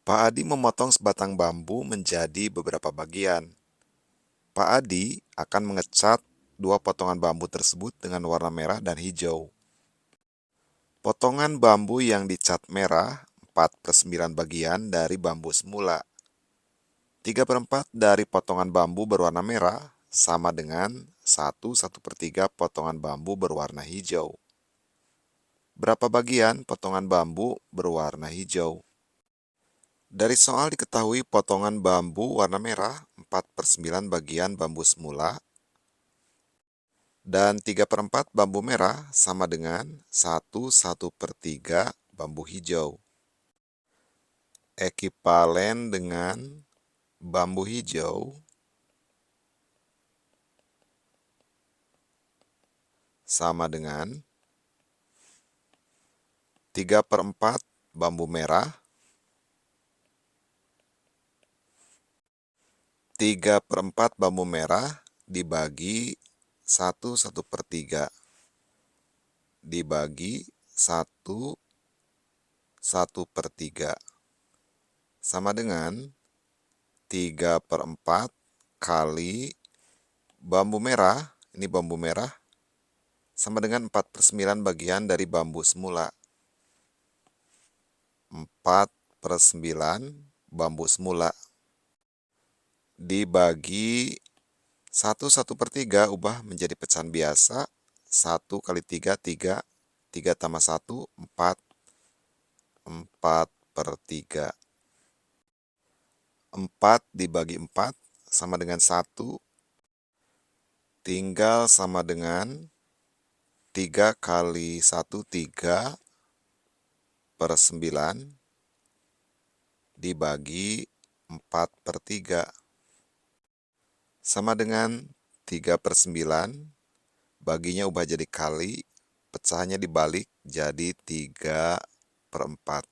Pak Adi memotong sebatang bambu menjadi beberapa bagian. Pak Adi akan mengecat dua potongan bambu tersebut dengan warna merah dan hijau. Potongan bambu yang dicat merah 4/9 bagian dari bambu semula. 3/4 dari potongan bambu berwarna merah sama dengan 1/1/3 potongan bambu berwarna hijau. Berapa bagian potongan bambu berwarna hijau? Dari soal diketahui potongan bambu warna merah 4/9 bagian bambu semula dan 3/4 bambu merah sama dengan 1/1/3 bambu hijau. Ekivalen dengan bambu hijau sama dengan 3/4 bambu merah 3/4 bambu merah dibagi 1/1/3 dibagi 1/1/3 sama dengan 3/4 kali bambu merah, ini bambu merah, sama dengan 4/9 bagian dari bambu semula. 4/9 bambu semula dibagi 1/1/3 ubah menjadi pecahan biasa. 1 kali 3, 3. 3 tambah 1, 4. 4/3. 4 dibagi 4 sama dengan 1. Tinggal sama dengan 3 kali 1, 3/9 dibagi 4/3 sama dengan 3/9, baginya ubah jadi kali, pecahannya dibalik jadi 3/4.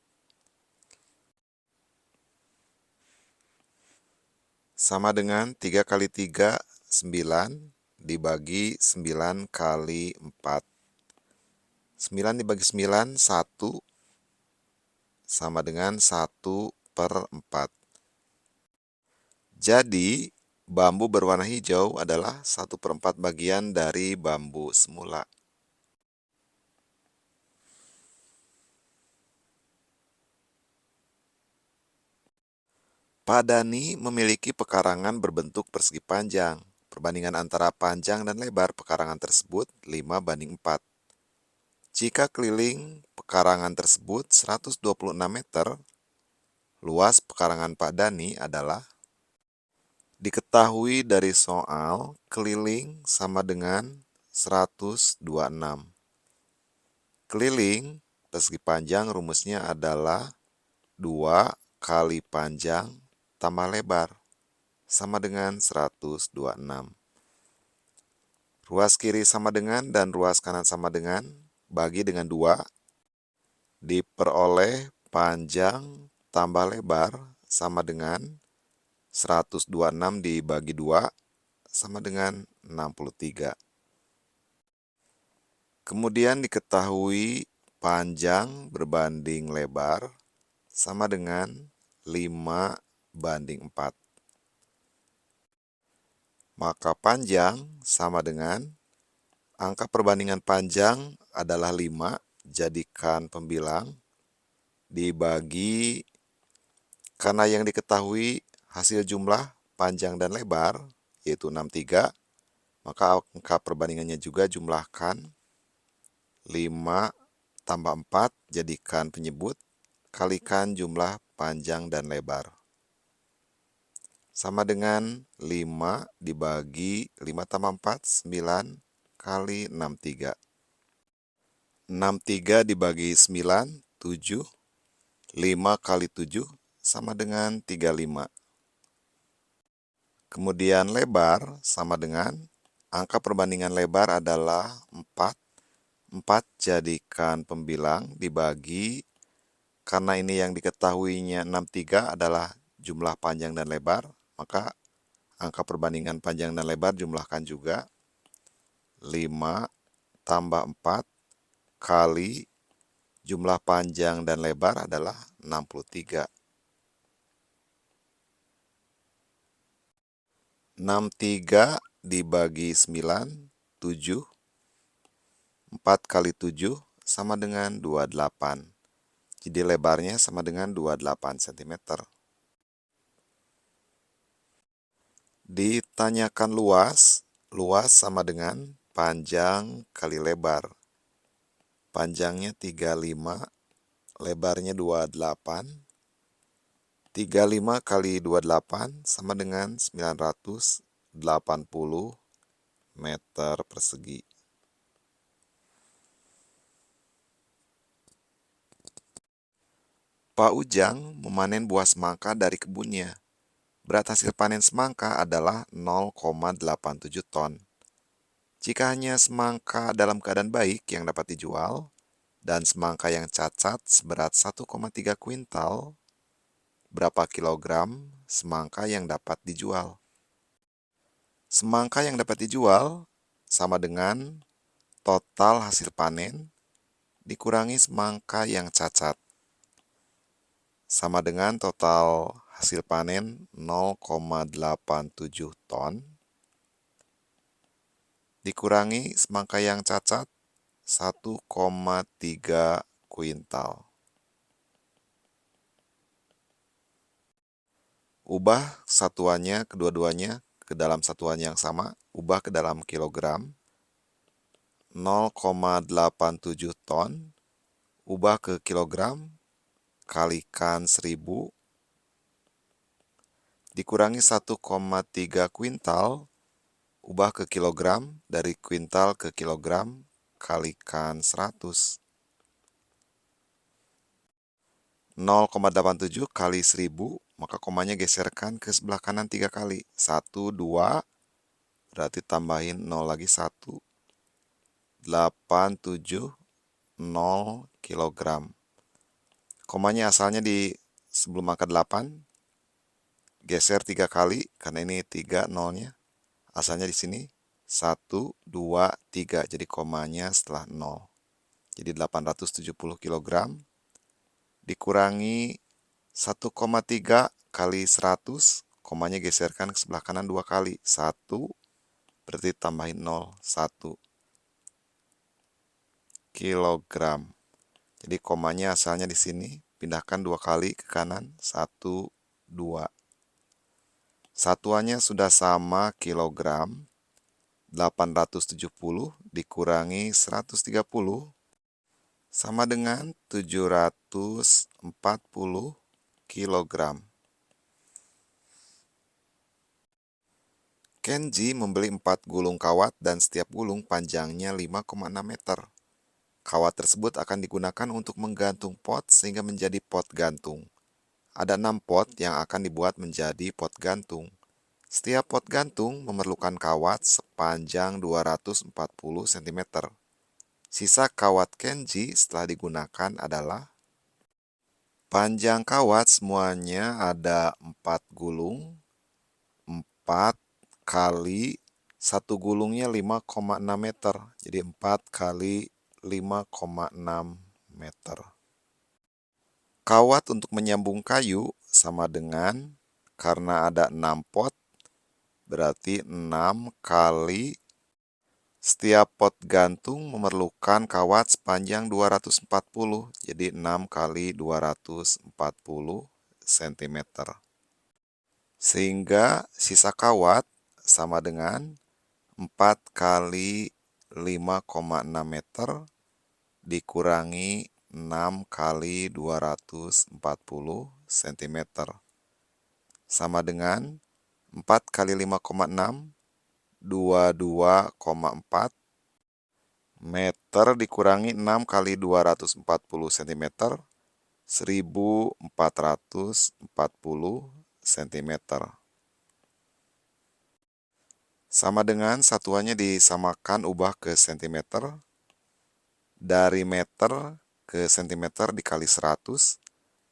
Sama dengan 3 kali 3, 9, dibagi 9 kali 4. 9 dibagi 9, 1, sama dengan 1/4. Jadi, bambu berwarna hijau adalah 1/4 bagian dari bambu semula. Pak Dani memiliki pekarangan berbentuk persegi panjang. Perbandingan antara panjang dan lebar pekarangan tersebut 5/4. Jika keliling pekarangan tersebut 126 meter, luas pekarangan Pak Dani adalah, diketahui dari soal keliling sama dengan 126. Keliling persegi panjang rumusnya adalah 2 kali panjang tambah lebar sama dengan 126. Ruas kiri sama dengan dan ruas kanan sama dengan, bagi dengan 2, diperoleh panjang tambah lebar sama dengan 126 dibagi 2 sama dengan 63. Kemudian diketahui panjang berbanding lebar sama dengan 5/4. Maka panjang sama dengan, angka perbandingan panjang adalah 5, jadikan pembilang, dibagi, karena yang diketahui hasil jumlah panjang dan lebar, yaitu 63, maka angka perbandingannya juga jumlahkan 5 tambah 4, jadikan penyebut, kalikan jumlah panjang dan lebar. Sama dengan 5 dibagi 5 tambah 4, 9 kali 63. 63 dibagi 9, 7. 5 kali 7 sama dengan 35. Kemudian lebar sama dengan, angka perbandingan lebar adalah 4. 4 jadikan pembilang dibagi, karena ini yang diketahuinya 63 adalah jumlah panjang dan lebar, maka angka perbandingan panjang dan lebar jumlahkan juga. 5 tambah 4 kali jumlah panjang dan lebar adalah 63. 63 dibagi 9, 7. 4 kali 7 sama dengan 28. Jadi lebarnya sama dengan 28 cm. Ditanyakan luas, luas sama dengan panjang kali lebar. Panjangnya 35, lebarnya 28. 35 kali 28 sama dengan 980 meter persegi. Pak Ujang memanen buah semangka dari kebunnya. Berat hasil panen semangka adalah 0,87 ton. Jika hanya semangka dalam keadaan baik yang dapat dijual, dan semangka yang cacat seberat 1,3 kuintal, berapa kilogram semangka yang dapat dijual? Semangka yang dapat dijual sama dengan total hasil panen dikurangi semangka yang cacat. Sama dengan total hasil panen 0,87 ton dikurangi semangka yang cacat 1,3 kuintal. Ubah satuannya kedua-duanya ke dalam satuan yang sama, ubah ke dalam kilogram. 0,87 ton, ubah ke kilogram, kalikan 1000, dikurangi 1,3 kuintal, ubah ke kilogram, dari kuintal ke kilogram, kalikan 100. 0,87 kali 1000, maka komanya geserkan ke sebelah kanan 3 kali. 1, 2, berarti tambahin 0 lagi 1. 87, 0 kilogram. Komanya asalnya di sebelum angka 8, geser 3 kali, karena ini 3 nolnya. Asalnya di sini 1, 2, 3, jadi komanya setelah 0. Jadi 870 kg dikurangi 1,3 kali 100, komanya geserkan ke sebelah kanan 2 kali. 1, berarti tambahin 0, 1 kilogram. Jadi komanya asalnya di sini, pindahkan 2 kali ke kanan, 1, 2. Satuannya sudah sama kilogram, 870 dikurangi 130 sama dengan 740 kilogram. Kenji membeli 4 gulung kawat dan setiap gulung panjangnya 5,6 meter. Kawat tersebut akan digunakan untuk menggantung pot sehingga menjadi pot gantung. Ada 6 pot yang akan dibuat menjadi pot gantung. Setiap pot gantung memerlukan kawat sepanjang 240 cm. Sisa kawat Kenji setelah digunakan adalah panjang kawat semuanya ada 4 gulung. 4 kali 1 gulungnya 5,6 meter. Jadi 4 kali 5,6 meter. Kawat untuk menyambung kayu sama dengan, karena ada 6 pot, berarti 6 kali setiap pot gantung memerlukan kawat sepanjang 240, jadi 6 kali 240 cm. Sehingga sisa kawat sama dengan 4 kali 5,6 meter dikurangi 6 kali 240 cm. Sama dengan 4 kali 5,6, 22,4 meter dikurangi 6 kali 240 cm, 1440 cm. Sama dengan satuannya disamakan ubah ke cm. Dari meter ke cm dikali 100.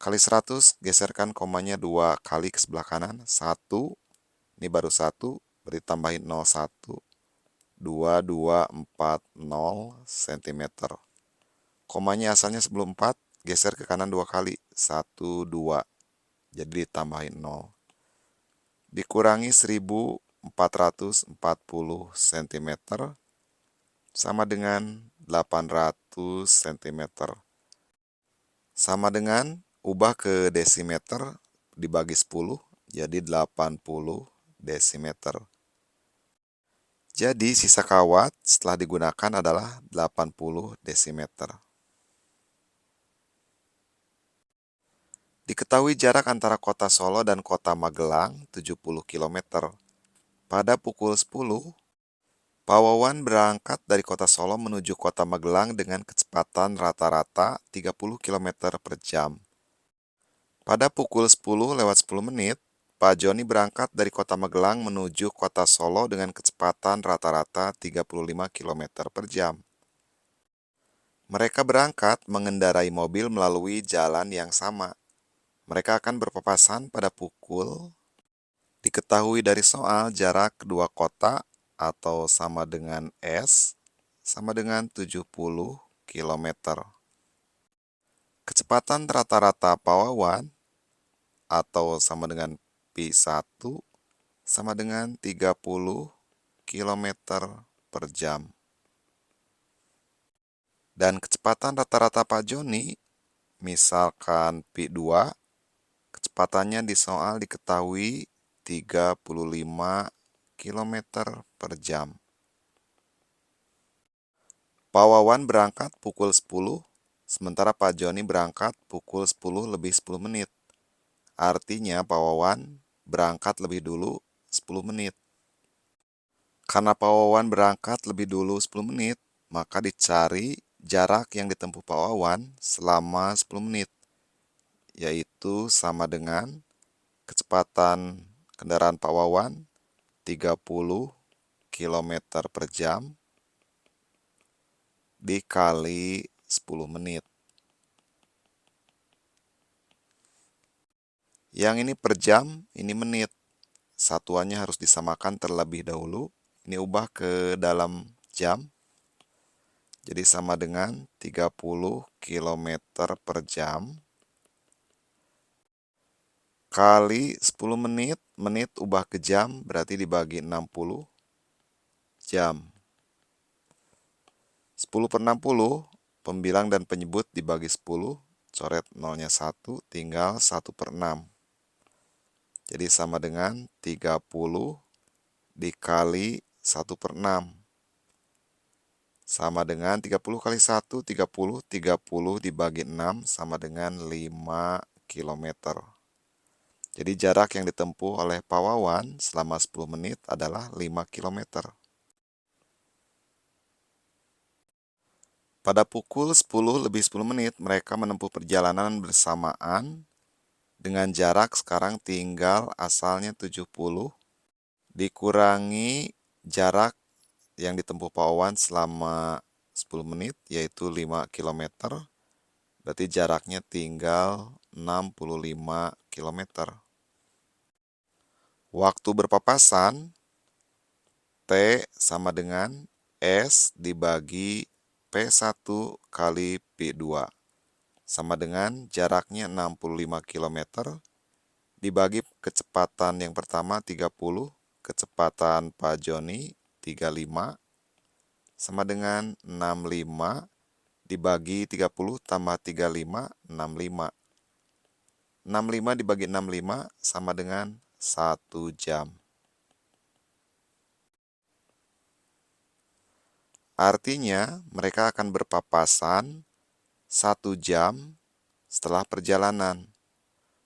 Kali 100, geserkan komanya 2 kali ke sebelah kanan. 1, ini baru 1, berarti tambahin 0, 1. 2240 cm. Komanya asalnya sebelum 4, geser ke kanan 2 kali. 1, 2. Jadi ditambahin 0. Dikurangi 1000 440 cm sama dengan 800 cm. Sama dengan ubah ke desimeter dibagi 10 jadi 80 desimeter. Jadi sisa kawat setelah digunakan adalah 80 desimeter. Diketahui jarak antara kota Solo dan kota Magelang 70 km. Pada pukul 10, Pak Wawan berangkat dari kota Solo menuju kota Magelang dengan kecepatan rata-rata 30 km per jam. Pada pukul 10 lewat 10 menit, Pak Joni berangkat dari kota Magelang menuju kota Solo dengan kecepatan rata-rata 35 km per jam. Mereka berangkat mengendarai mobil melalui jalan yang sama. Mereka akan berpapasan pada pukul. Diketahui dari soal jarak kedua kota atau sama dengan S sama dengan 70 km. Kecepatan rata-rata Pak Wawan atau sama dengan Pi1 sama dengan 30 km per jam. Dan kecepatan rata-rata Pak Joni, misalkan Pi2, kecepatannya di soal diketahui 35 km per jam. Pak Wawan berangkat pukul 10, sementara Pak Joni berangkat pukul 10 lebih 10 menit. Artinya Pak Wawan berangkat lebih dulu 10 menit. Karena Pak Wawan berangkat lebih dulu 10 menit, maka dicari jarak yang ditempuh Pak Wawan selama 10 menit, yaitu sama dengan kecepatan kendaraan Pak Wawan 30 km per jam dikali 10 menit. Yang ini per jam, ini menit. Satuannya harus disamakan terlebih dahulu. Ini ubah ke dalam jam. Jadi sama dengan 30 km per jam kali 10 menit. Menit ubah ke jam berarti dibagi 60 jam. 10 per 60, pembilang dan penyebut dibagi 10. Coret nolnya 1, tinggal 1 per 6. Jadi sama dengan 30 dikali 1 per 6. Sama dengan 30 kali 1, 30. 30 dibagi 6 sama dengan 5 km. Jadi jarak yang ditempuh oleh Pak Wawan selama 10 menit adalah 5 km. Pada pukul 10 lebih 10 menit, mereka menempuh perjalanan bersamaan dengan jarak sekarang tinggal asalnya 70 dikurangi jarak yang ditempuh Pak Wawan selama 10 menit yaitu 5 km. Berarti jaraknya tinggal 65 km. Waktu berpapasan T sama dengan S dibagi P1 kali P2 sama dengan jaraknya 65 km dibagi kecepatan yang pertama 30, kecepatan Pak Joni 35 sama dengan 65 dibagi 30 tambah 35, 65. 65 dibagi 65 sama dengan 1 jam. Artinya mereka akan berpapasan 1 jam setelah perjalanan.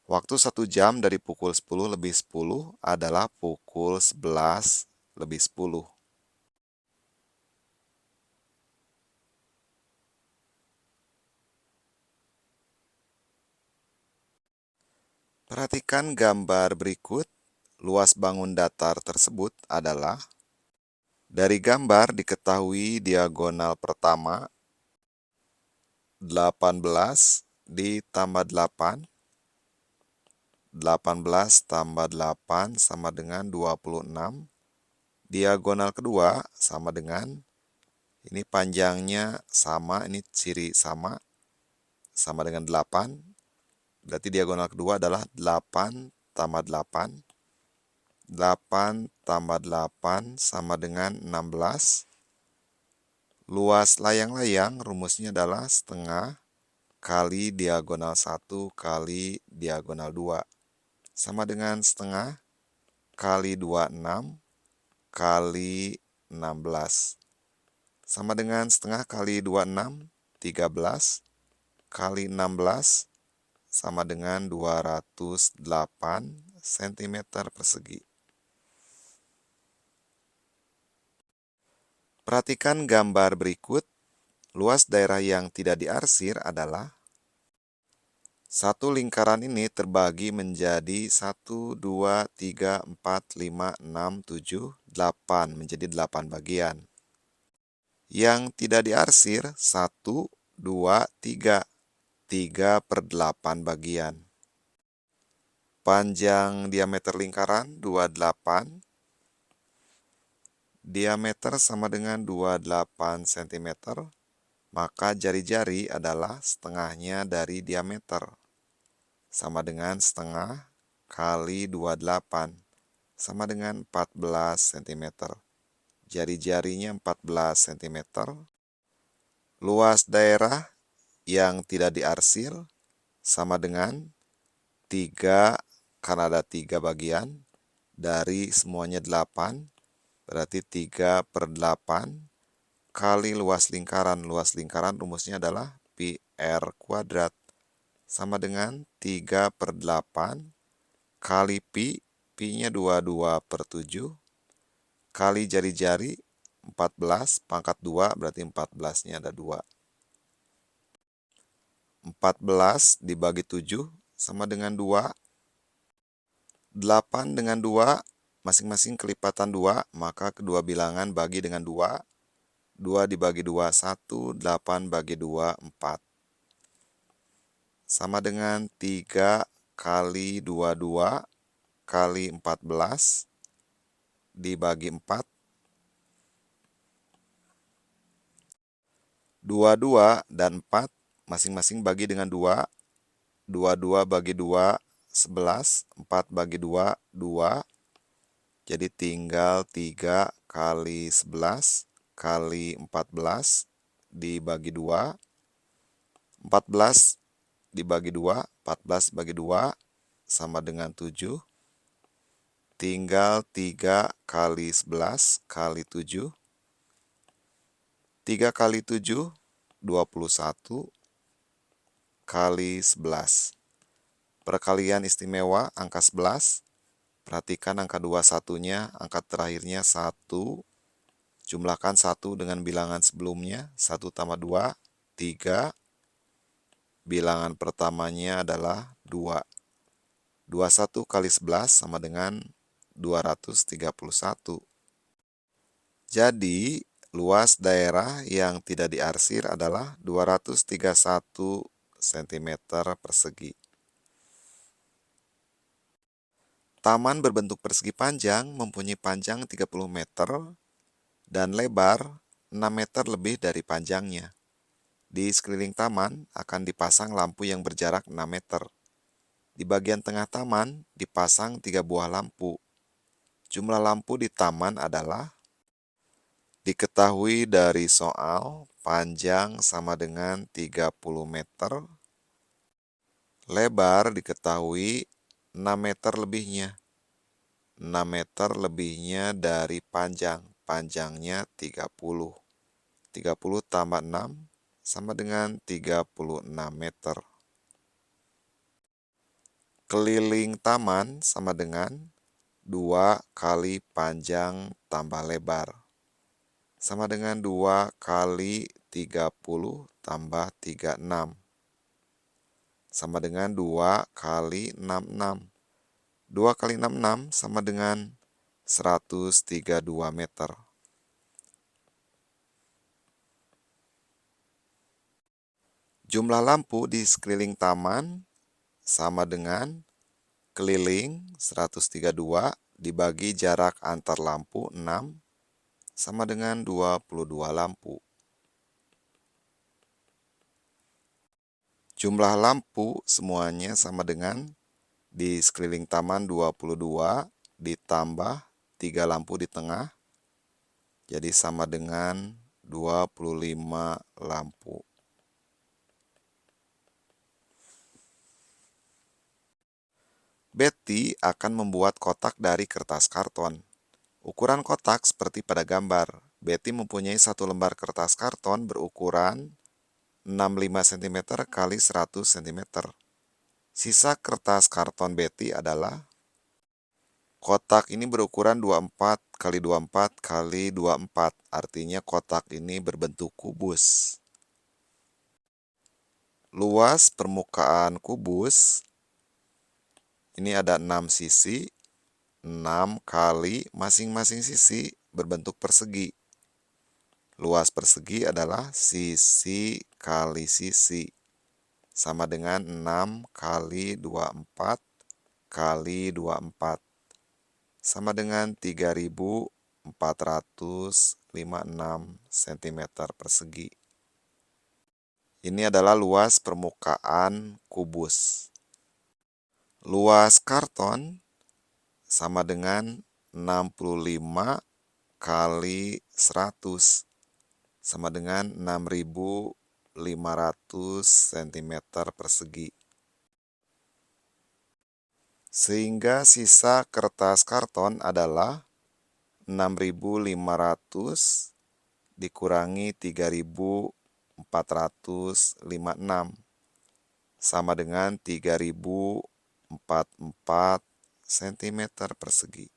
Waktu 1 jam dari pukul 10 lebih 10 adalah pukul 11 lebih 10. Perhatikan gambar berikut. Luas bangun datar tersebut adalah, dari gambar diketahui diagonal pertama 18 ditambah 8. 18 tambah 8 sama dengan 26. Diagonal kedua sama dengan, ini panjangnya sama, ini ciri sama dengan 8. Berarti diagonal kedua adalah 8 tambah 8. 8 tambah 8 sama dengan 16. Luas layang-layang rumusnya adalah setengah kali diagonal 1 kali diagonal 2. Sama dengan setengah kali 26 kali 16. Sama dengan setengah kali 26, 13 kali 16 sama dengan 208 cm persegi. Perhatikan gambar berikut. Luas daerah yang tidak diarsir adalah satu lingkaran ini terbagi menjadi 1, 2, 3, 4, 5, 6, 7, 8, menjadi 8 bagian. Yang tidak diarsir 1, 2, 3, 3/8 bagian. Panjang diameter lingkaran 28, diameter sama dengan 28 cm, maka jari-jari adalah setengahnya dari diameter. Sama dengan setengah kali 28, sama dengan 14 cm. Jari-jarinya 14 cm. Luas daerah yang tidak diarsir sama dengan 3, karena ada 3 bagian, dari semuanya 8, berarti 3/8 kali luas lingkaran. Luas lingkaran rumusnya adalah pi r kuadrat, sama dengan 3/8 kali pi, pi-nya 22/7, kali jari-jari 14 pangkat 2, berarti 14-nya ada 2. 14 dibagi 7 sama dengan 2. 8 dengan 2, masing-masing kelipatan 2, maka kedua bilangan bagi dengan 2. 2 dibagi 2, 1, 8 bagi 2, 4. Sama dengan 3 kali 22 kali 14 dibagi 4. 22 dan 4 masing-masing bagi dengan 2. 22 bagi 2, 11. 4 bagi 2, 2. Jadi tinggal 3 kali 11 kali 14 dibagi 2. 14 dibagi 2, 14 bagi 2 sama dengan 7. Tinggal 3 kali 11 kali 7. 3 kali 7, 21 kali 11. Perkalian istimewa angka 11. Perhatikan angka 21-nya, angka terakhirnya 1. Jumlahkan 1 dengan bilangan sebelumnya. 1 tambah 2, 3. Bilangan pertamanya adalah 2. 21 kali 11 sama dengan 231. Jadi, luas daerah yang tidak diarsir adalah 231 cm persegi. Taman berbentuk persegi panjang mempunyai panjang 30 meter dan lebar 6 meter lebih dari panjangnya. Di sekeliling taman akan dipasang lampu yang berjarak 6 meter. Di bagian tengah taman dipasang 3 buah lampu. Jumlah lampu di taman adalah diketahui dari soal panjang sama dengan 30 meter, lebar diketahui 6 meter lebihnya. 6 meter lebihnya dari panjang, panjangnya 30. 30 tambah 6 sama dengan 36 meter. Keliling taman sama dengan 2 kali panjang tambah lebar. Sama dengan 2 kali 30 tambah 36. Sama dengan 2 kali 66. 2 kali 66 sama dengan 132 meter. Jumlah lampu di sekeliling taman sama dengan keliling 132 dibagi jarak antar lampu 6 sama dengan 22 lampu. Jumlah lampu semuanya sama dengan di sekeliling taman 22, ditambah 3 lampu di tengah, jadi sama dengan 25 lampu. Betty akan membuat kotak dari kertas karton. Ukuran kotak seperti pada gambar. Betty mempunyai satu lembar kertas karton berukuran 65 cm x 100 cm. Sisa kertas karton Betty adalah kotak ini berukuran 24 x 24 x 24, artinya kotak ini berbentuk kubus. Luas permukaan kubus ini ada 6 sisi, 6 kali masing-masing sisi berbentuk persegi. Luas persegi adalah sisi kali sisi, sama dengan 6 kali 24 kali 24, sama dengan 3456 cm persegi. Ini adalah luas permukaan kubus. Luas karton sama dengan 65 kali 100, sama dengan 6500 cm persegi. Sehingga sisa kertas karton adalah 6500 dikurangi 3456, sama dengan 3044 cm persegi.